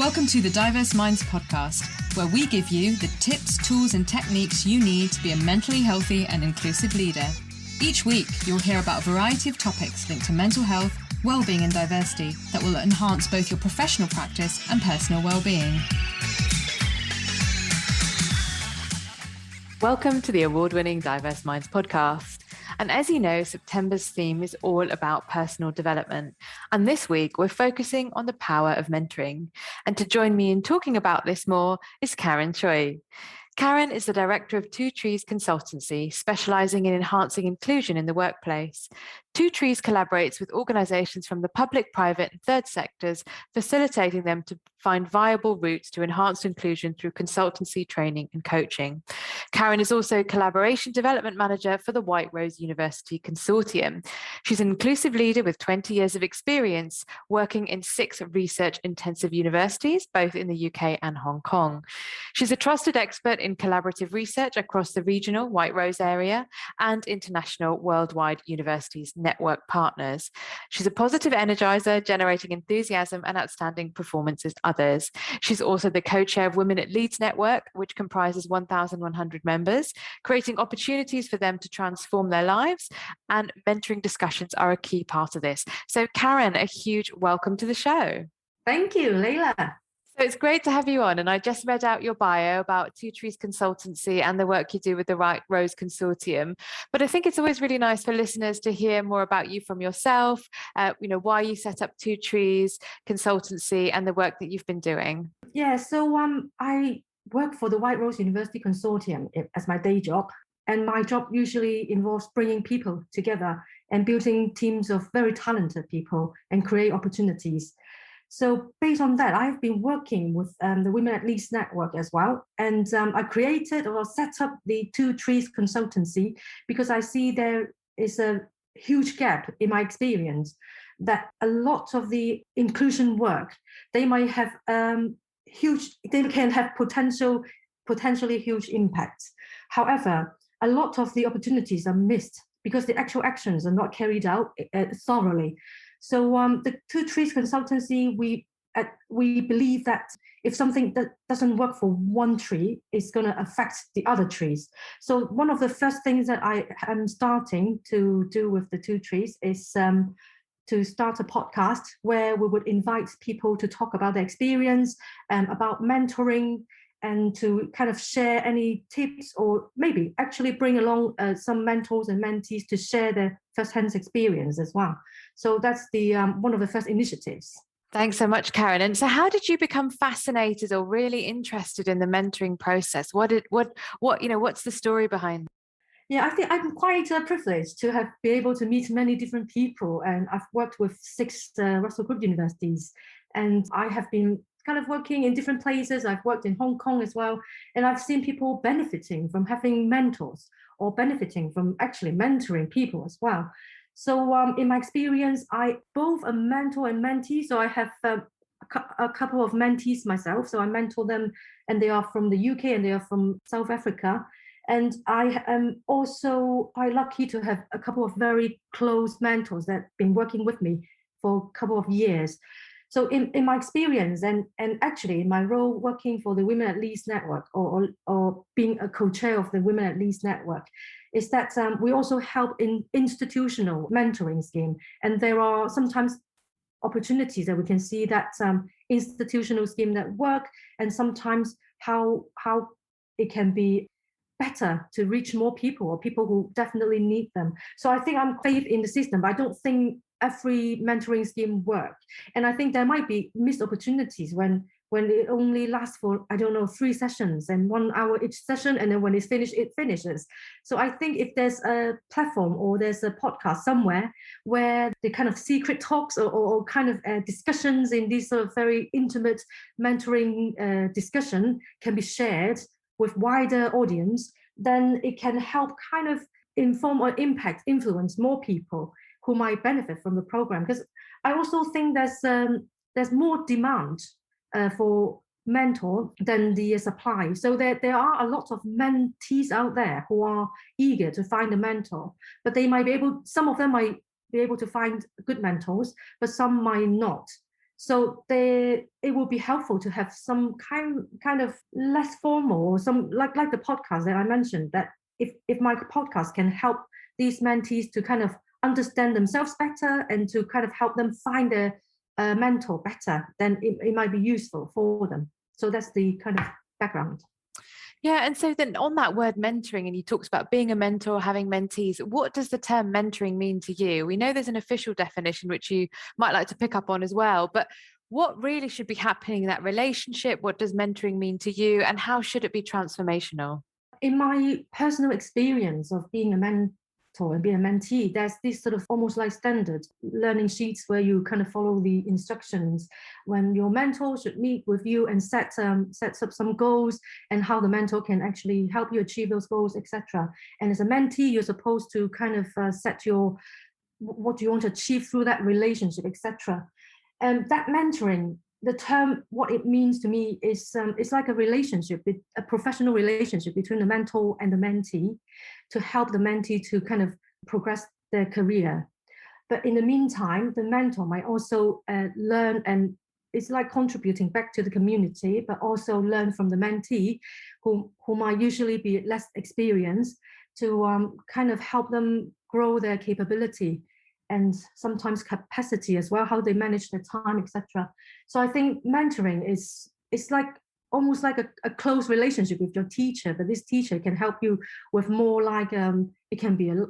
Welcome to the Diverse Minds podcast, where we give you the tips, tools and techniques you need to be a mentally healthy and inclusive leader. Each week, you'll hear about a variety of topics linked to mental health, well-being and diversity that will enhance both your professional practice and personal well-being. Welcome to the award-winning Diverse Minds podcast. And as you know, September's theme is all about personal development. And this week, we're focusing on the power of mentoring. And to join me in talking about this more is Karen Tsui. Karen is the director of Two Trees Consultancy, specialising in enhancing inclusion in the workplace. Two Trees collaborates with organisations from the public, private and third sectors, facilitating them to find viable routes to enhanced inclusion through consultancy, training and coaching. Karen is also Collaboration Development Manager for the White Rose University Consortium. She's an inclusive leader with 20 years of experience working in 6 research-intensive universities, both in the UK and Hong Kong. She's a trusted expert in collaborative research across the regional White Rose area and international worldwide universities network partners. She's a positive energizer, generating enthusiasm and outstanding performance as others. She's also the co-chair of Women at Leeds Network, which comprises 1,100 members, creating opportunities for them to transform their lives, and mentoring discussions are a key part of this. So Karen, a huge welcome to the show. Thank you, Leila. So it's great to have you on, and I just read out your bio about Two Trees Consultancy and the work you do with the White Rose Consortium. But I think it's always really nice for listeners to hear more about you from yourself, why you set up Two Trees Consultancy and the work that you've been doing. Yeah, so I work for the White Rose University Consortium as my day job. And my job usually involves bringing people together and building teams of very talented people and create opportunities. So based on that, I've been working with the Women at Leeds Network as well. And I created or set up the Two Trees Consultancy because I see there is a huge gap in my experience that a lot of the inclusion work, they might have they can have potentially huge impacts. However, a lot of the opportunities are missed because the actual actions are not carried out thoroughly. So the Two Trees Consultancy, we believe that if something that doesn't work for one tree, it's going to affect the other trees. So one of the first things that I am starting to do with the Two Trees is to start a podcast where we would invite people to talk about their experience and about mentoring, and to kind of share any tips, or maybe actually bring along some mentors and mentees to share their first-hand experience as well. So that's the one of the first initiatives. Thanks so much, Karen. And so how did you become fascinated or really interested in the mentoring process? What's the story behind? Yeah, I think I'm quite privileged to have been able to meet many different people. And I've worked with 6 Russell Group universities, and I have been kind of working in different places. I've worked in Hong Kong as well, and I've seen people benefiting from having mentors or benefiting from actually mentoring people as well. So in my experience, I both a mentor and mentee. So I have a couple of mentees myself. So I mentor them, and they are from the UK and they are from South Africa. And I am also quite lucky to have a couple of very close mentors that have been working with me for a couple of years. So in my experience, and actually in my role working for the Women at Leeds Network, or being a co-chair of the Women at Leeds Network, is that we also help in institutional mentoring scheme. And there are sometimes opportunities that we can see that institutional scheme that work, and sometimes how it can be better to reach more people, or people who definitely need them. So I think I'm faith in the system, but I don't think every mentoring scheme work. And I think there might be missed opportunities when it only lasts for, 3 sessions and 1 hour each session, and then when it's finished, it finishes. So I think if there's a platform or there's a podcast somewhere where the kind of secret talks or kind of discussions in these sort of very intimate mentoring discussion can be shared with wider audience, then it can help kind of inform or influence more people who might benefit from the program. Because I also think there's more demand for mentor than the supply. So there are a lot of mentees out there who are eager to find a mentor, but some of them might be able to find good mentors, but some might not. So it will be helpful to have some kind of less formal, or some like the podcast that I mentioned, that if my podcast can help these mentees to kind of understand themselves better and to kind of help them find a mentor better, then it might be useful for them. So that's the kind of background. Yeah, and so then on that word mentoring, and you talked about being a mentor, having mentees, what does the term mentoring mean to you? We know there's an official definition which you might like to pick up on as well, but what really should be happening in that relationship? What does mentoring mean to you, and how should it be transformational? In my personal experience of being a mentor and being a mentee, there's this sort of almost like standard learning sheets where you kind of follow the instructions when your mentor should meet with you and sets up some goals, and how the mentor can actually help you achieve those goals, etc. And as a mentee, you're supposed to kind of set your what you want to achieve through that relationship, etc. And that mentoring, the term, what it means to me is it's like a relationship, a professional relationship between the mentor and the mentee, to help the mentee to kind of progress their career. But in the meantime, the mentor might also learn, and it's like contributing back to the community, but also learn from the mentee, who might usually be less experienced, to kind of help them grow their capability and sometimes capacity as well, how they manage their time, etc. So I think mentoring is like almost like a close relationship with your teacher, but this teacher can help you with more like it can be a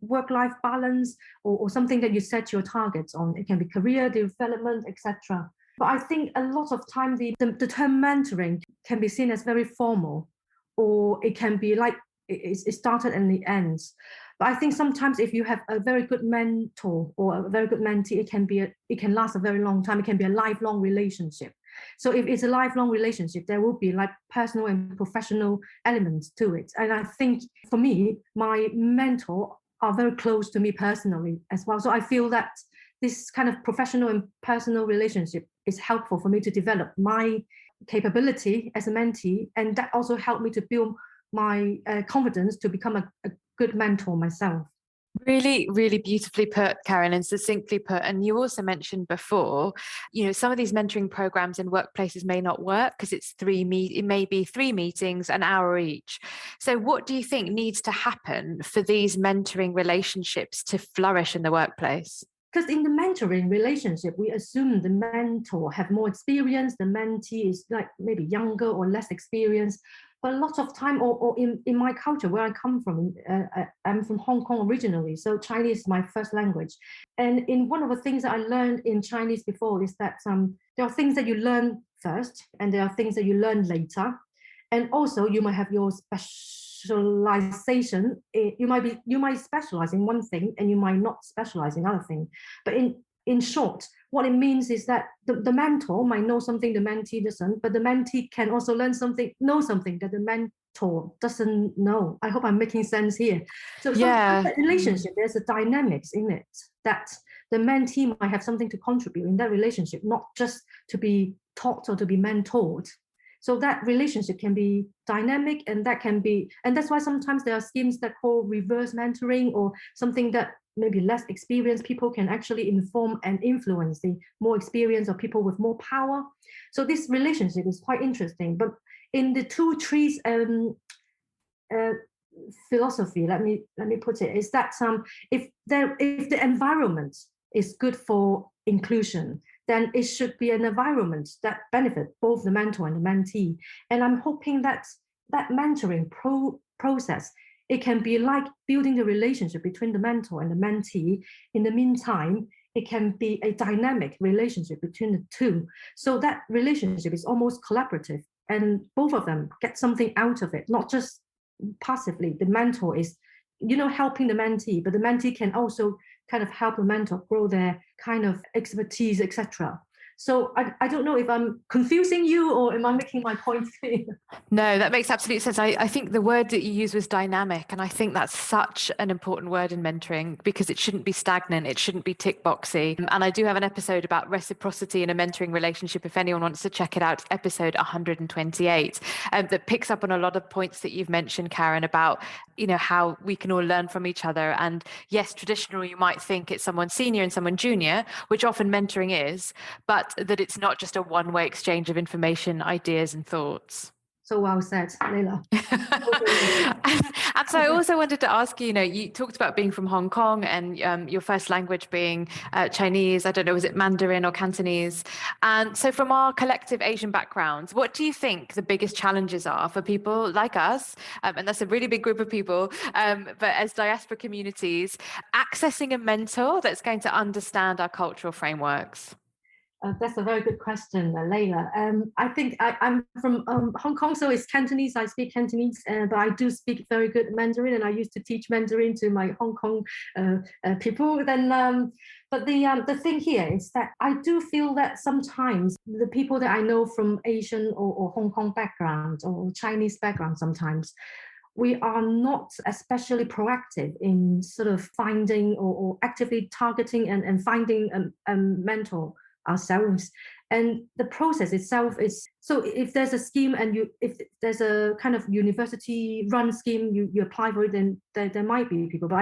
work-life balance, or something that you set your targets on. It can be career development, etc. But I think a lot of time the term mentoring can be seen as very formal, or it can be like it started and it ends. But I think sometimes if you have a very good mentor or a very good mentee, it can last a very long time. It can be a lifelong relationship. So if it's a lifelong relationship, there will be like personal and professional elements to it. And I think for me, my mentor are very close to me personally as well. So I feel that this kind of professional and personal relationship is helpful for me to develop my capability as a mentee, and that also helped me to build my confidence to become a good mentor myself. Really, really beautifully put, Karen, and succinctly put. And you also mentioned before, some of these mentoring programs in workplaces may not work because it may be 3 meetings, an hour each. So what do you think needs to happen for these mentoring relationships to flourish in the workplace? Because in the mentoring relationship, we assume the mentor have more experience, the mentee is like maybe younger or less experienced. But a lot of time, or in my culture where I come from, I'm from Hong Kong originally, so Chinese is my first language. And in one of the things that I learned in Chinese before is that there are things that you learn first, and there are things that you learn later. And also you might have your specialization. You might specialize in one thing, and you might not specialize in other thing. But in short, what it means is that the mentor might know something the mentee doesn't, but the mentee can also know something that the mentor doesn't know. I hope I'm making sense here. So yeah, relationship, there's a dynamics in it that the mentee might have something to contribute in that relationship, not just to be taught or to be mentored. So that relationship can be dynamic, and that's why sometimes there are schemes that call reverse mentoring, or something that maybe less experienced people can actually inform and influence the more experienced or people with more power. So this relationship is quite interesting. But in the 2 trees philosophy, let me put it, is that if the environment is good for inclusion, then it should be an environment that benefits both the mentor and the mentee. And I'm hoping that mentoring process, it can be like building the relationship between the mentor and the mentee. In the meantime, it can be a dynamic relationship between the two. So that relationship is almost collaborative, and both of them get something out of it, not just passively. The mentor is, helping the mentee, but the mentee can also kind of help the mentor grow their kind of expertise, etc. So I don't know if I'm confusing you or am I making my point clear? No, that makes absolute sense. I think the word that you used was dynamic. And I think that's such an important word in mentoring because it shouldn't be stagnant. It shouldn't be tick boxy. And I do have an episode about reciprocity in a mentoring relationship. If anyone wants to check it out, it's episode 128, that picks up on a lot of points that you've mentioned, Karen, about, how we can all learn from each other. And yes, traditionally, you might think it's someone senior and someone junior, which often mentoring is, but that it's not just a one-way exchange of information, ideas, and thoughts. So well said, Leila. And so I also wanted to ask you, you talked about being from Hong Kong and your first language being Chinese. I don't know, was it Mandarin or Cantonese? And so from our collective Asian backgrounds, what do you think the biggest challenges are for people like us? And that's a really big group of people, but as diaspora communities, accessing a mentor that's going to understand our cultural frameworks? That's a very good question, Leila. I think I'm from Hong Kong, so it's Cantonese. I speak Cantonese, but I do speak very good Mandarin, and I used to teach Mandarin to my Hong Kong people. But the thing here is that I do feel that sometimes the people that I know from Asian or Hong Kong background or Chinese background, sometimes we are not especially proactive in sort of finding or actively targeting and finding a mentor ourselves. And the process itself is, so if there's a scheme and if there's a kind of university run scheme, you apply for it, then there might be people, but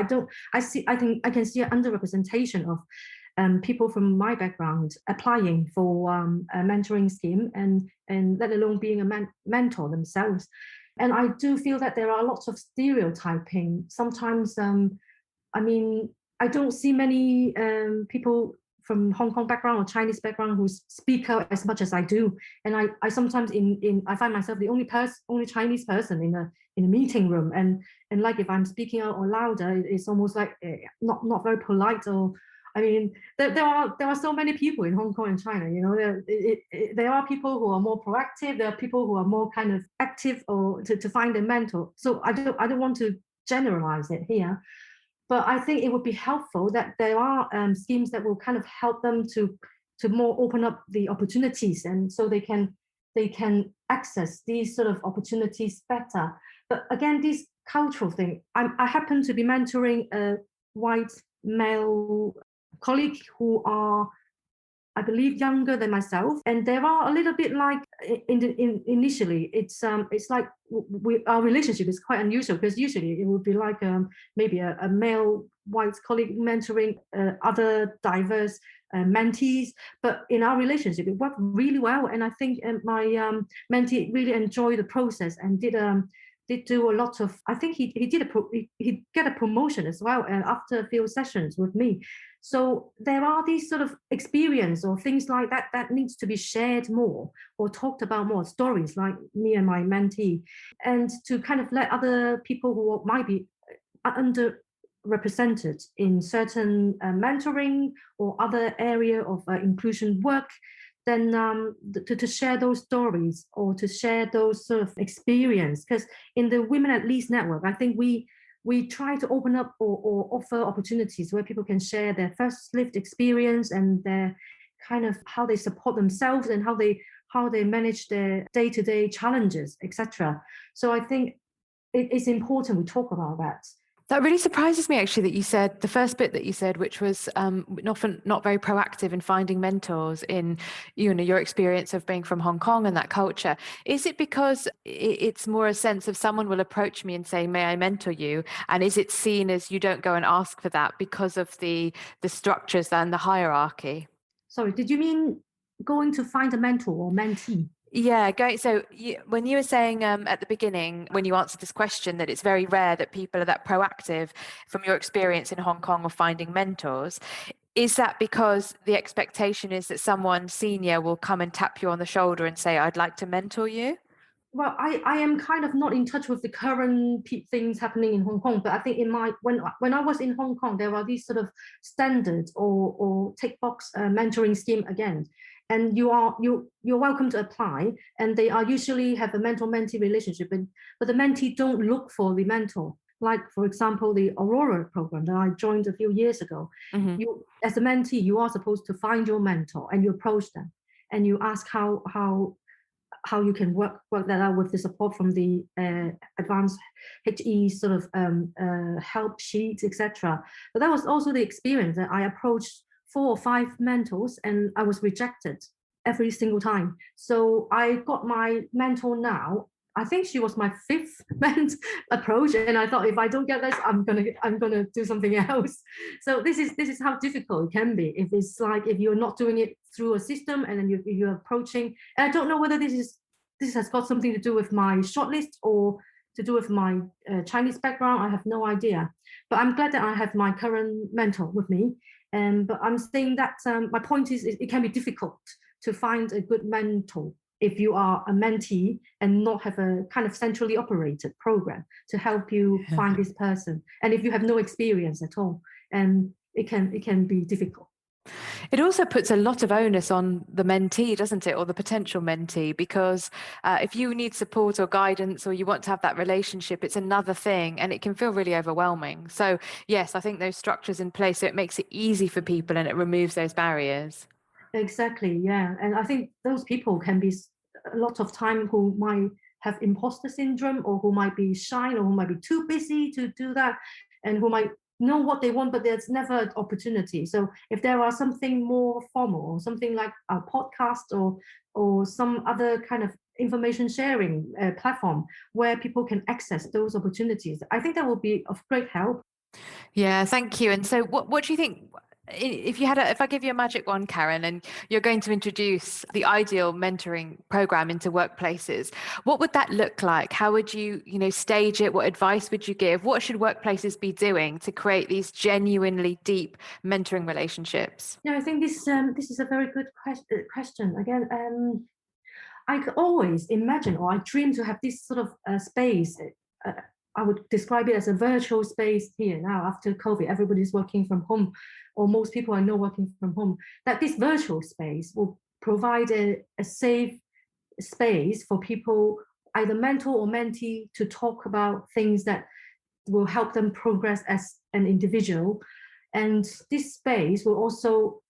I think I can see an underrepresentation of people from my background applying for a mentoring scheme and let alone being a mentor themselves. And I do feel that there are lots of stereotyping. Sometimes, I don't see many people from Hong Kong background or Chinese background who speak out as much as I do. And I sometimes I find myself the only Chinese person in a meeting room. And like if I'm speaking out or louder, it's almost like not very polite. Or there are so many people in Hong Kong and China. There are people who are more proactive. There are people who are more kind of active or to find a mentor. So I don't want to generalize it here. But I think it would be helpful that there are schemes that will kind of help them to more open up the opportunities, and so they can access these sort of opportunities better. But again, this cultural thing, I happen to be mentoring a white male colleague who are, I believe, younger than myself, and there are a little bit like initially. It's like our relationship is quite unusual because usually it would be like maybe a male white colleague mentoring other diverse mentees, but in our relationship it worked really well, and I think my mentee really enjoyed the process and did do a lot of. I think he get a promotion as well after a few sessions with me. So there are these sort of experience or things like that needs to be shared more or talked about more, stories like me and my mentee, and to kind of let other people who might be underrepresented in certain mentoring or other area of inclusion work, then to share those stories or to share those sort of experience. Because in the Women at Least network, I think we try to open up or offer opportunities where people can share their first lived experience and their kind of how they support themselves and how they manage their day-to-day challenges, etc. So I think it's important we talk about that. That really surprises me, actually, that you said the first bit that you said, which was often not very proactive in finding mentors in your experience of being from Hong Kong and that culture. Is it because it's more a sense of someone will approach me and say, may I mentor you? And is it seen as you don't go and ask for that because of the structures and the hierarchy? Sorry, did you mean going to find a mentor or mentee? Yeah, when you were saying at the beginning, when you answered this question, that it's very rare that people are that proactive from your experience in Hong Kong of finding mentors, is that because the expectation is that someone senior will come and tap you on the shoulder and say, I'd like to mentor you? Well, I am kind of not in touch with the current things happening in Hong Kong, but I think when I was in Hong Kong, there are these sort of standards or tick box mentoring scheme again. And you're welcome to apply, and they are usually have a mentor-mentee relationship, but the mentee don't look for the mentor. Like, for example, the Aurora program that I joined a few years ago. Mm-hmm. You, as a mentee, you are supposed to find your mentor and you approach them. and you ask how you can work that out with the support from the advanced HE sort of help sheets, etc. But that was also the experience that I approached 4 or 5 mentors and I was rejected every single time. So I got my mentor now. I think she was my 5th approach, and I thought if I don't get this, I'm gonna do something else. So this is how difficult it can be. If it's like if you're not doing it through a system, and then you're approaching. And I don't know whether this has got something to do with my shortlist or to do with my Chinese background. I have no idea. But I'm glad that I have my current mentor with me. But I'm saying that my point is it can be difficult to find a good mentor if you are a mentee and not have a kind of centrally operated program to help you find this person. And if you have no experience at all, it can be difficult. It also puts a lot of onus on the mentee, doesn't it, or the potential mentee, because if you need support or guidance or you want to have that relationship, it's another thing and it can feel really overwhelming. So yes, I think those structures in place, so it makes it easy for people and it removes those barriers. Exactly, yeah. And I think those people can be a lot of time who might have imposter syndrome, or who might be shy, or who might be too busy to do that, and who might know what they want, but there's never an opportunity. So if there are something more formal, something like a podcast or some other kind of information sharing platform where people can access those opportunities, I think that will be of great help. Yeah, thank you. And so what do you think, if I give you a magic wand, Karen, and you're going to introduce the ideal mentoring program into workplaces, what would that look like? How would you stage it? What advice would you give? What should workplaces be doing to create these genuinely deep mentoring relationships? Yeah, I think this is a very good question. Again, I could always imagine, or I dream to have this sort of space. Uh, I would describe it as a virtual space here now after COVID. Everybody's working from home, or most people I know working from home. That this virtual space will provide a safe space for people, either mentor or mentee, to talk about things that will help them progress as an individual. And this space will also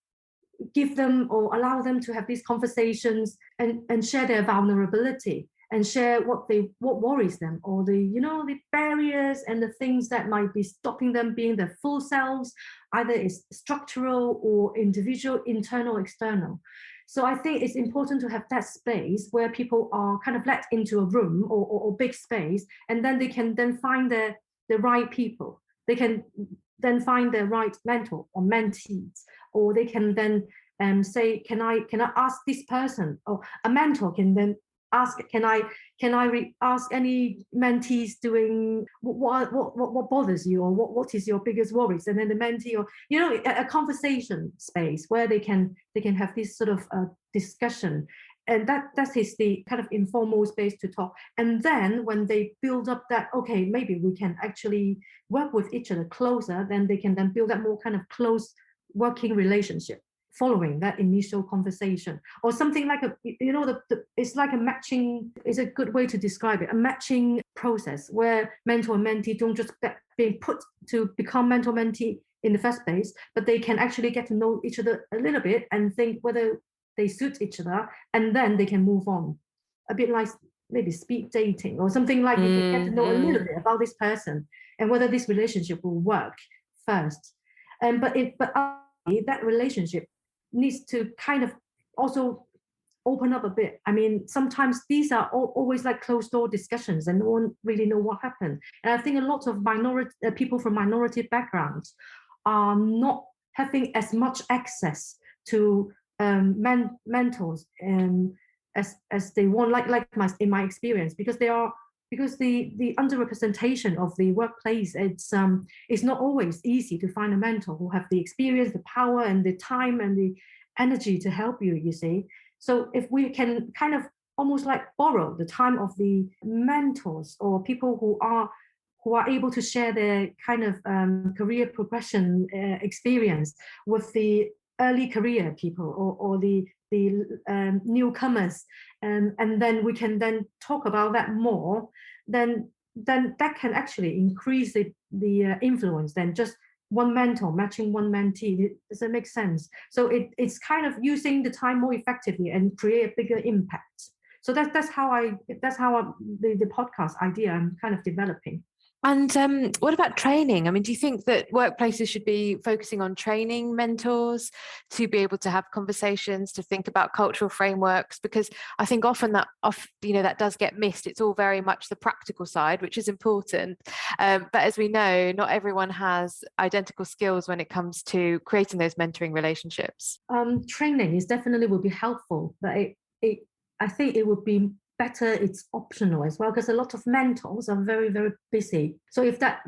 give them or allow them to have these conversations and share their vulnerability and share what worries them, or the barriers and the things that might be stopping them being their full selves, either it's structural or individual, internal, external. So I think it's important to have that space where people are kind of let into a room or big space, and then they can then find the right people. They can then find their right mentor or mentees, or they can then say, can I ask this person, or a mentor can then ask, can I ask any mentees doing what bothers you, or what is your biggest worries, and then the mentee, or a conversation space where they can have this sort of discussion. And that is the kind of informal space to talk. And then when they build up that, okay, maybe we can actually work with each other closer, then they can then build that more kind of close working relationship following that initial conversation, or something like it's like a matching, is a good way to describe it, a matching process where mentor and mentee don't just being put to become mentor mentee in the first place, but they can actually get to know each other a little bit and think whether they suit each other, and then they can move on. A bit like maybe speed dating or something, like you can get to know a little bit about this person and whether this relationship will work first. But that relationship needs to kind of also open up a bit. I mean, sometimes these are always like closed door discussions and no one really know what happened. And I think a lot of people from minority backgrounds are not having as much access to mentors as they want, in my experience, because the underrepresentation of the workplace, it's not always easy to find a mentor who have the experience, the power, and the time and the energy to help you. You see, so if we can kind of almost like borrow the time of the mentors or people who are able to share their kind of career progression experience with the early career people or the newcomers, and then we can then talk about that more, then that can actually increase the influence than just one mentor matching one mentee. Does that make sense? So it's kind of using the time more effectively and create a bigger impact. So that's how the podcast idea I'm kind of developing. And what about training? I mean, do you think that workplaces should be focusing on training mentors to be able to have conversations, to think about cultural frameworks? Because I think often that does get missed. It's all very much the practical side, which is important. But as we know, not everyone has identical skills when it comes to creating those mentoring relationships. Training is definitely will be helpful, but I think it would be better it's optional as well, because a lot of mentors are very, very busy. So if that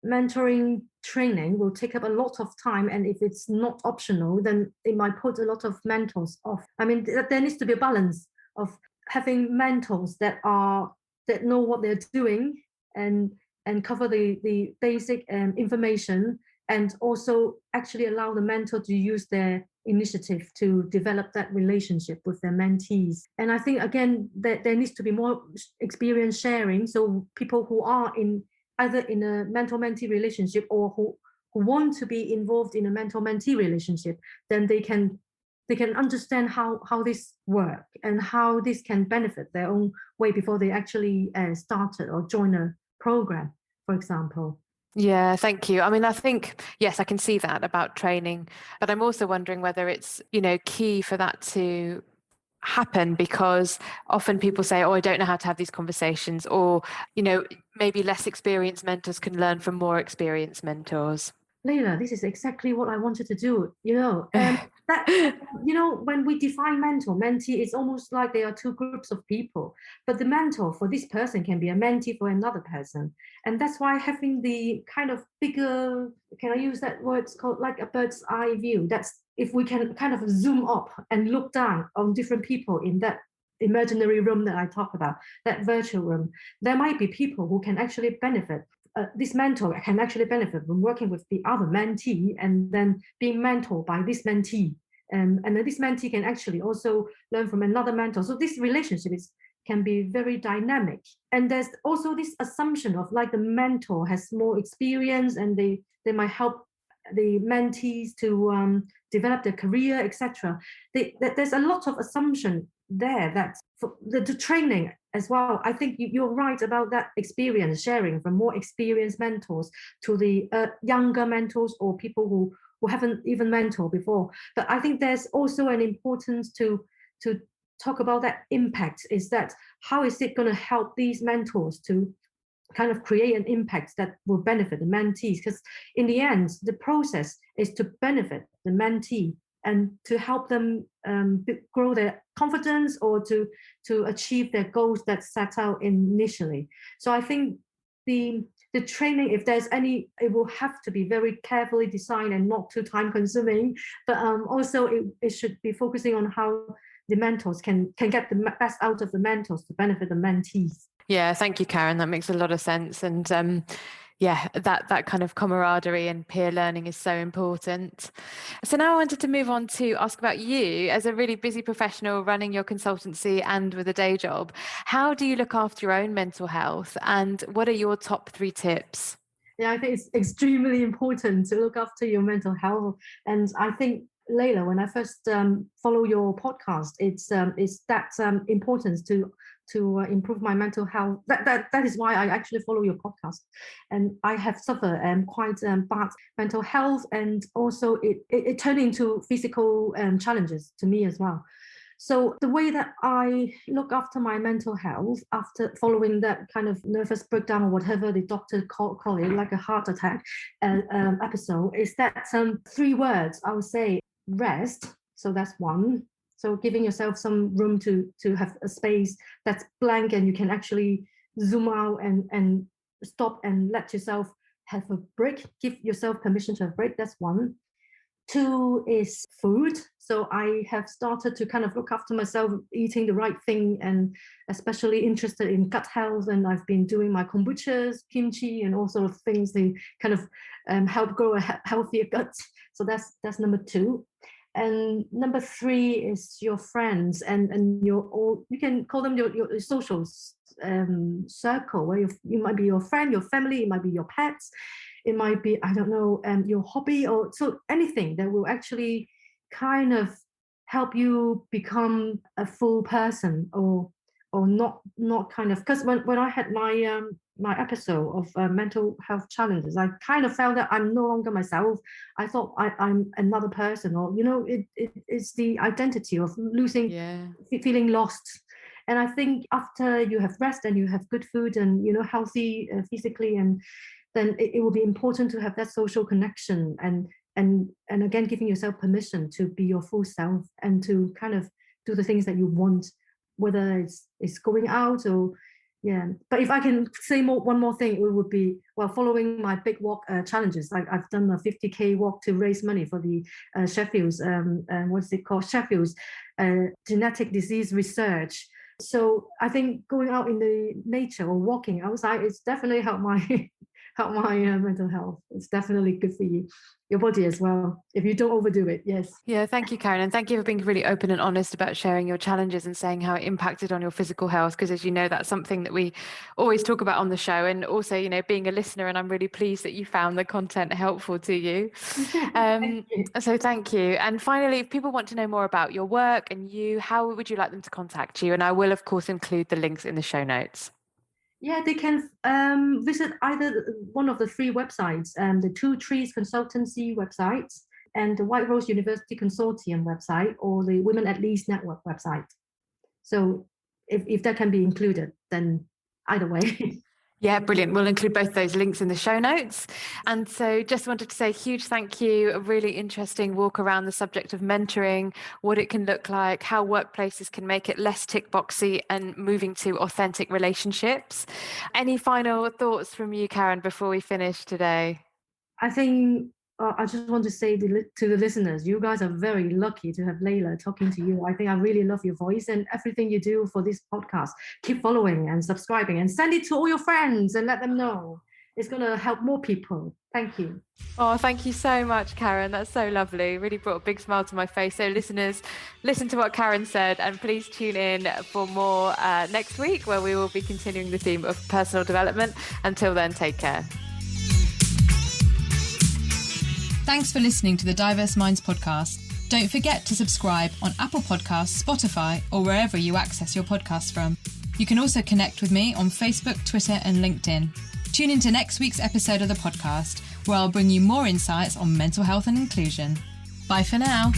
mentoring training will take up a lot of time, and if it's not optional, then it might put a lot of mentors off. I mean, there needs to be a balance of having mentors that know what they're doing and cover the basic information, and also actually allow the mentor to use their initiative to develop that relationship with their mentees. And I think, again, that there needs to be more experience sharing. So people who are either in a mentor-mentee relationship, or who want to be involved in a mentor-mentee relationship, then they can understand how this works and how this can benefit their own way before they actually started or join a program, for example. Yeah, thank you. I mean, I think, yes, I can see that about training, but I'm also wondering whether it's, key for that to happen, because often people say, oh, I don't know how to have these conversations, or, maybe less experienced mentors can learn from more experienced mentors. Layla, this is exactly what I wanted to do, that, when we define mentor, mentee, it's almost like there are two groups of people, but the mentor for this person can be a mentee for another person. And that's why having the kind of bigger, can I use that word? It's called like a bird's eye view. That's if we can kind of zoom up and look down on different people in that imaginary room that I talk about, that virtual room, there might be people who can actually benefit. This mentor can actually benefit from working with the other mentee and then being mentored by this mentee. And then this mentee can actually also learn from another mentor. So this relationship can be very dynamic. And there's also this assumption of like the mentor has more experience and they might help the mentees to develop their career, etc. There's a lot of assumption there that for the training as well. I think you're right about that experience sharing from more experienced mentors to the younger mentors or people who haven't even mentored before. But I think there's also an importance to talk about that impact, is that how is it going to help these mentors to kind of create an impact that will benefit the mentees? Because in the end, the process is to benefit the mentee and to help them grow their confidence or to achieve their goals that set out initially. So I think the training, if there's any, it will have to be very carefully designed and not too time consuming, but also it should be focusing on how the mentors can get the best out of the mentors to benefit the mentees. Yeah, thank you, Karen. That makes a lot of sense. And that kind of camaraderie and peer learning is so important. So now I wanted to move on to ask about you as a really busy professional running your consultancy and with a day job. How do you look after your own mental health, and what are your top 3 tips? Yeah, I think it's extremely important to look after your mental health. And I think, Layla, when I first follow your podcast, it's that importance to improve my mental health. That is why I actually follow your podcast. And I have suffered quite bad mental health, and also it turned into physical challenges to me as well. So the way that I look after my mental health after following that kind of nervous breakdown or whatever the doctor call it, like a heart attack episode, is that 3 words I would say: rest. So that's one. So giving yourself some room to have a space that's blank and you can actually zoom out and stop and let yourself have a break. Give yourself permission to have a break. That's one. 2 is food. So I have started to kind of look after myself, eating the right thing, and especially interested in gut health. And I've been doing my kombuchas, kimchi, and all sort of things to kind of help grow a healthier gut. So that's number 2. And number 3 is your friends and you can call them your social circle, where you might be your friend, your family, it might be your pets. It might be, I don't know, your hobby, or so anything that will actually kind of help you become a full person, or not kind of, because when I had my episode of mental health challenges, I kind of felt that I'm no longer myself. I thought I'm another person, or it's the identity of losing, feeling lost. And I think after you have rest and you have good food and healthy physically, and then it will be important to have that social connection, and again giving yourself permission to be your full self and to kind of do the things that you want, whether it's going out or But if I can say one more thing, it would be, well, following my big walk challenges. Like I've done a 50K walk to raise money for the Sheffield's what's it called, Sheffield's genetic disease research. So I think going out in the nature or walking outside, it's definitely helped my mental health. It's definitely good for your body as well, if you don't overdo it. Yes. Yeah, thank you, Karen. And thank you for being really open and honest about sharing your challenges and saying how it impacted on your physical health. Because as you know, that's something that we always talk about on the show. And also, being a listener, and I'm really pleased that you found the content helpful to you. Thank you. So thank you. And finally, if people want to know more about your work and you, how would you like them to contact you? And I will, of course, include the links in the show notes. Yeah, they can visit either one of the three websites, the Two Trees Consultancy websites and the White Rose University Consortium website, or the Women at Least Network website. So if that can be included, then either way. Yeah, brilliant. We'll include both those links in the show notes. And so just wanted to say a huge thank you, a really interesting walk around the subject of mentoring, what it can look like, how workplaces can make it less tick boxy and moving to authentic relationships. Any final thoughts from you, Karen, before we finish today? I think I just want to say to the listeners, you guys are very lucky to have Layla talking to you. I think I really love your voice and everything you do for this podcast. Keep following and subscribing and send it to all your friends and let them know. It's going to help more people. Thank you. Oh, thank you so much, Karen. That's so lovely. Really brought a big smile to my face. So listeners, listen to what Karen said and please tune in for more next week, where we will be continuing the theme of personal development. Until then, take care. Thanks for listening to the Diverse Minds podcast. Don't forget to subscribe on Apple Podcasts, Spotify, or wherever you access your podcasts from. You can also connect with me on Facebook, Twitter, and LinkedIn. Tune into next week's episode of the podcast, where I'll bring you more insights on mental health and inclusion. Bye for now.